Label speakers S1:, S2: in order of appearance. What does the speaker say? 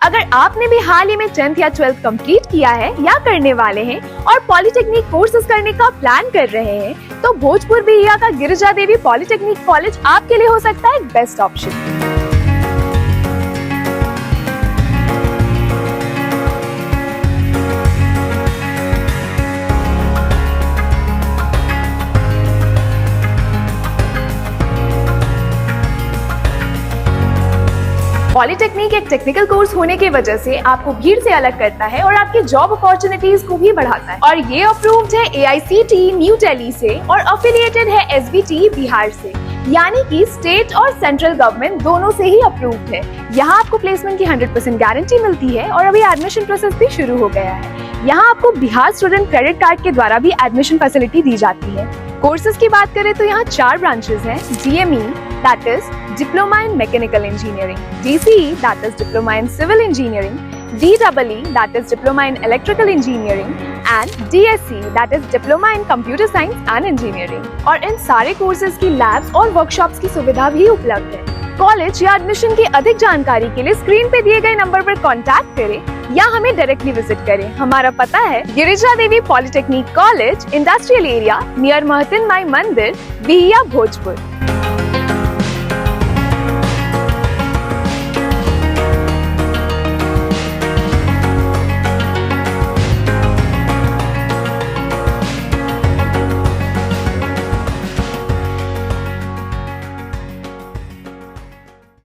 S1: अगर आपने भी हाल ही में 10th या 12th कंप्लीट किया है या करने वाले हैं और पॉलिटेक्निक कोर्सेज करने का प्लान कर रहे हैं, तो भोजपुर बिहिया का गिरिजा देवी पॉलिटेक्निक कॉलेज आपके लिए हो सकता है एक बेस्ट ऑप्शन। पॉलिटेक्निक एक टेक्निकल कोर्स होने की वजह से आपको भीड़ से अलग करता है और आपकी जॉब अपॉर्चुनिटीज को भी बढ़ाता है, और ये अप्रूव्ड है AICTE न्यू दिल्ली से और अफिलिएटेड है SBT बिहार से, यानी कि स्टेट और सेंट्रल गवर्नमेंट दोनों से ही अप्रूव्ड है। यहाँ आपको प्लेसमेंट की 100% गारंटी मिलती है और अभी एडमिशन प्रोसेस भी शुरू हो गया है। यहाँ आपको बिहार स्टूडेंट क्रेडिट कार्ड के द्वारा भी एडमिशन फैसिलिटी दी जाती है। कोर्सेज की बात करें तो यहाँ 4 ब्रांचेस हैं: DME that is Diploma in Mechanical Engineering, DCE that is Diploma in Civil Engineering, DEE that is Diploma in Electrical Engineering and DSC that is Diploma in Computer Science and Engineering। और इन सारे courses की labs और workshops की सुविधा भी उपलब्ध है। College या एडमिशन की अधिक जानकारी के लिए स्क्रीन पे दिए गए नंबर पर कांटेक्ट करें या हमें डायरेक्टली विजिट करें। हमारा पता है Girija Devi polytechnic college, industrial area near Mahtin Mai मंदिर, बिहिया, भोजपुर।